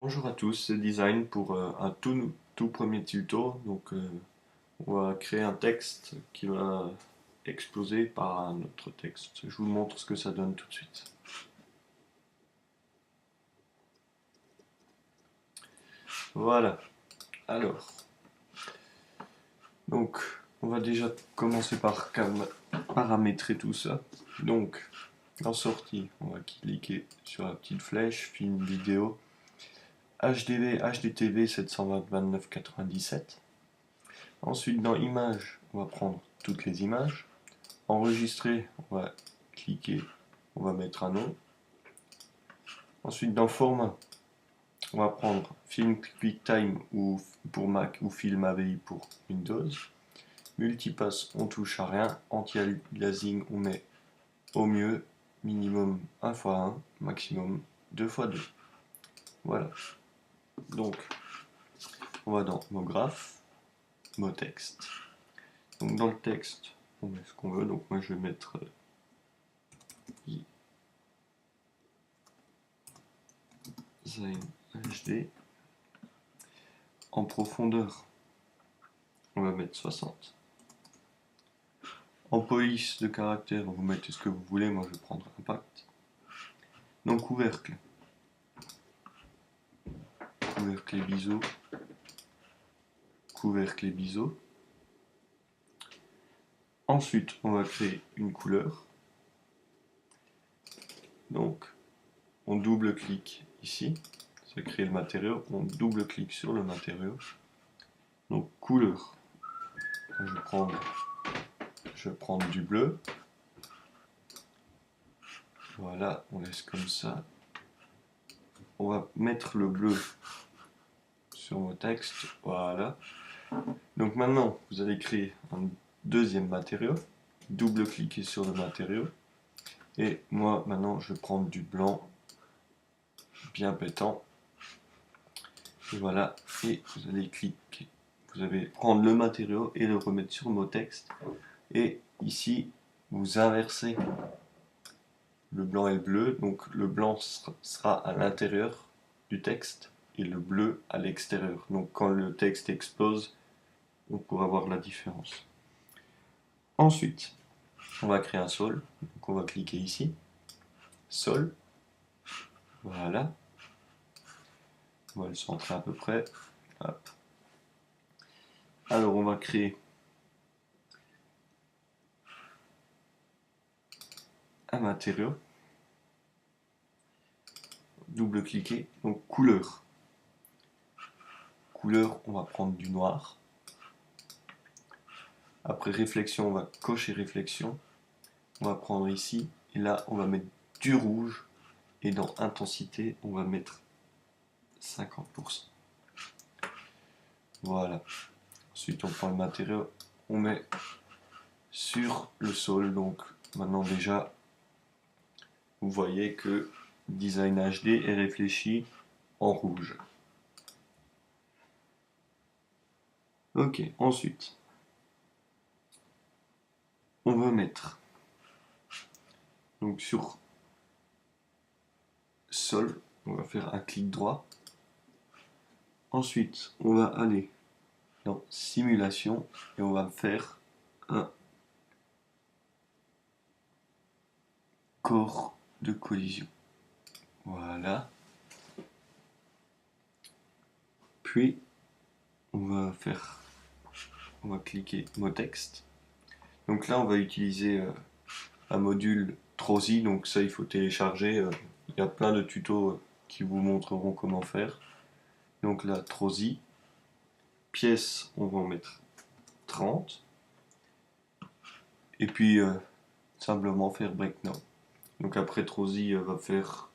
Bonjour à tous, c'est Design pour un tout premier tuto. On va créer un texte qui va exploser par un autre texte. Je vous montre ce que ça donne tout de suite. Voilà. Alors, donc, on va déjà commencer par paramétrer tout ça. Donc, en sortie, on va cliquer sur la petite flèche, film vidéo, HDV, HDTV 720-2997. Ensuite, dans Images, on va prendre toutes les images. Enregistrer, on va cliquer, on va mettre un nom. Ensuite, dans Format, on va prendre Film QuickTime ou pour Mac ou Film AVI pour Windows. Multipass, on touche à rien. Anti-aliasing, on met au mieux, minimum 1x1, maximum 2x2. Voilà. Donc, on va dans Mot graphes, Mot texte. Donc, dans le texte, on met ce qu'on veut. Donc, moi, je vais mettre Design HD. En profondeur, on va mettre 60. En police de caractère, vous mettez ce que vous voulez, moi je vais prendre impact. Donc couvercle et biseau, couvercle et biseau. Ensuite, on va créer une couleur. Donc, on double-clique ici, ça crée le matériau, on double-clique sur le matériau. Donc couleur, je vais prendre du bleu. Voilà, on laisse comme ça. On va mettre le bleu sur mon texte, voilà. Donc maintenant, vous allez créer un deuxième matériau, double-cliquer sur le matériau, et moi maintenant je vais prendre du blanc bien pétant, et voilà, et vous allez cliquer, vous allez prendre le matériau et le remettre sur mon texte, et ici vous inversez le blanc et le bleu, donc le blanc sera à l'intérieur du texte, et le bleu à l'extérieur, donc quand le texte explose, on pourra voir la différence. Ensuite, on va créer un sol, donc on va cliquer ici, sol, voilà, on va le centrer à peu près. Hop. Alors on va créer un matériau, double-cliquer, donc couleur. Couleur, on va prendre du noir. Après réflexion, on va cocher réflexion. On va prendre ici, et là on va mettre du rouge, et dans intensité, on va mettre 50%. Voilà. Ensuite on prend le matériau, on met sur le sol, donc maintenant déjà, vous voyez que Design HD est réfléchi en rouge. Ok, ensuite, on va mettre donc sur sol, on va faire un clic droit. Ensuite, on va aller dans simulation et on va faire un corps de collision. Voilà. Puis, on va cliquer mot texte. Donc là, on va utiliser un module Trosi, donc ça, il faut télécharger. Il y a plein de tutos qui vous montreront comment faire. Donc là, Trosi. Pièce, on va en mettre 30. Et puis, simplement faire break now. Donc après, Trosi va faire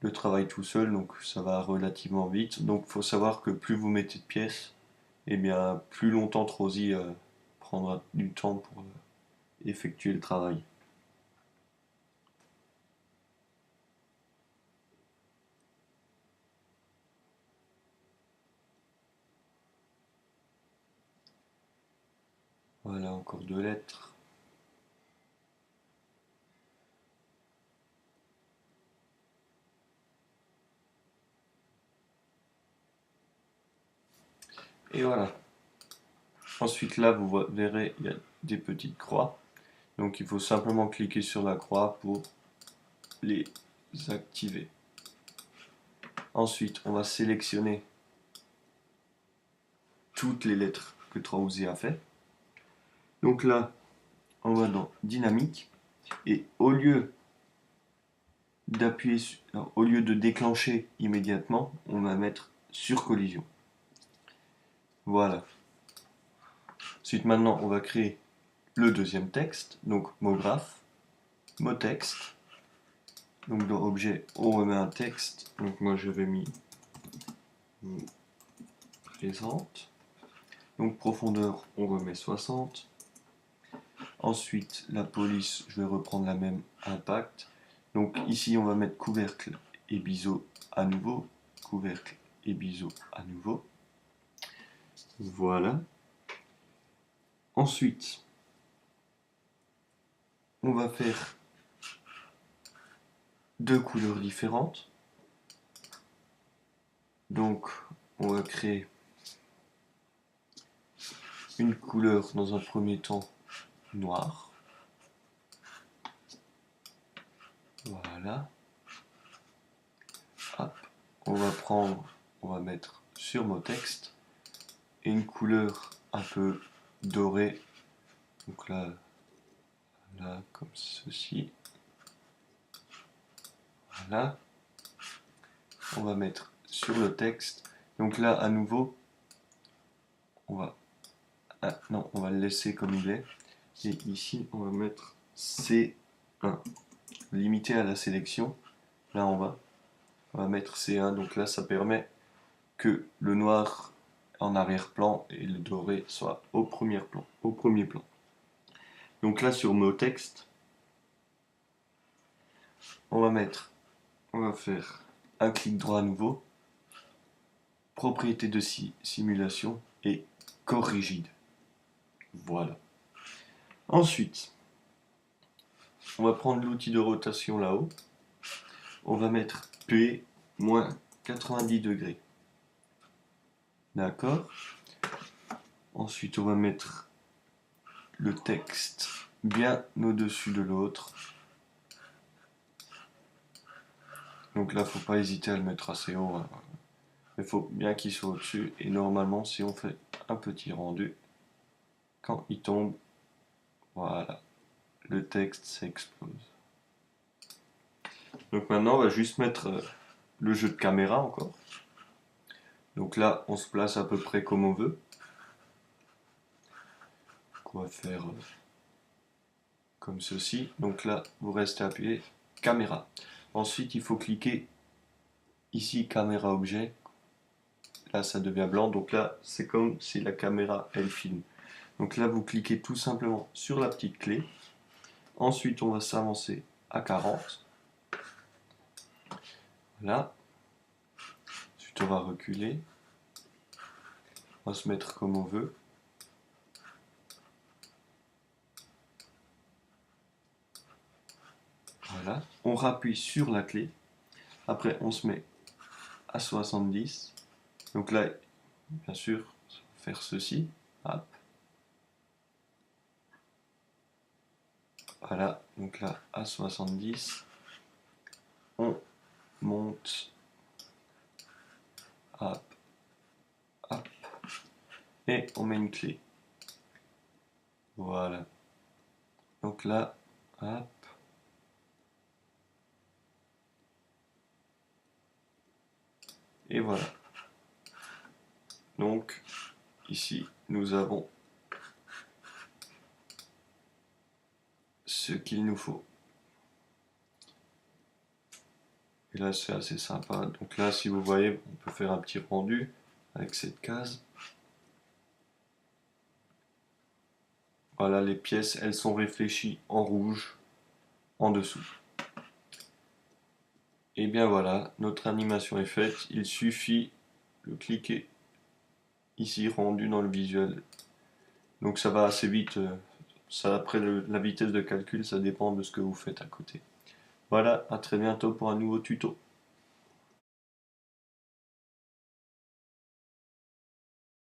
le travail tout seul, donc ça va relativement vite. Donc il faut savoir que plus vous mettez de pièces, et bien plus longtemps Trosi prendra du temps pour effectuer le travail. Voilà, encore deux lettres. Et voilà. Ensuite là, vous verrez, il y a des petites croix. Donc il faut simplement cliquer sur la croix pour les activer. Ensuite, on va sélectionner toutes les lettres que 3UZ a fait. Donc là, on va dans dynamique et au lieu de déclencher immédiatement, on va mettre sur collision. Voilà. Ensuite, maintenant, on va créer le deuxième texte, donc mot graphe, mot texte. Donc dans objet, on remet un texte. Donc moi j'avais mis vous présente. Donc profondeur, on remet 60. Ensuite, la police, je vais reprendre la même impact. Donc ici, on va mettre couvercle et biseau à nouveau. Couvercle et biseau à nouveau. Voilà. Ensuite, on va faire deux couleurs différentes. Donc, on va créer une couleur dans un premier temps noir. Voilà. Hop. On va mettre sur mon texte et une couleur un peu dorée. Donc là, comme ceci. Voilà. On va mettre sur le texte. Donc là, à nouveau, on va le laisser comme il est. Et ici, on va mettre C1. Limité à la sélection. Là, on va mettre C1. Donc là, ça permet que le noir en arrière-plan et le doré soit au premier plan. Donc là, sur mot texte, on va faire un clic droit à nouveau, propriété de simulation et corps rigide. Voilà. Ensuite, on va prendre l'outil de rotation là-haut. On va mettre P moins 90 degrés. D'accord. Ensuite, on va mettre le texte bien au-dessus de l'autre. Donc là, faut pas hésiter à le mettre assez haut. Hein. Il faut bien qu'il soit au-dessus. Et normalement, si on fait un petit rendu, quand il tombe, voilà, le texte s'explose. Donc maintenant, on va juste mettre le jeu de caméra encore. Donc là, on se place à peu près comme on veut. On va faire comme ceci. Donc là, vous restez appuyé, caméra. Ensuite, il faut cliquer ici, caméra objet. Là, ça devient blanc. Donc là, c'est comme si la caméra, elle filme. Donc là, vous cliquez tout simplement sur la petite clé. Ensuite, on va s'avancer à 40. Là. Ensuite, on va reculer. On va se mettre comme on veut. Voilà. On rappuie sur la clé. Après, on se met à 70. Donc là, bien sûr, faire ceci. Hop. Voilà. Donc là, à 70. On monte. Hop. Hop. Et on met une clé. Voilà. Donc là, hop. Et voilà. Donc, ici, nous avons ce qu'il nous faut. Et là, c'est assez sympa. Donc là, si vous voyez, on peut faire un petit rendu avec cette case. Voilà, les pièces, elles sont réfléchies en rouge en dessous. Et bien voilà, notre animation est faite. Il suffit de cliquer ici, rendu dans le visuel. Donc ça va assez vite. Ça, après la vitesse de calcul, ça dépend de ce que vous faites à côté. Voilà, à très bientôt pour un nouveau tuto.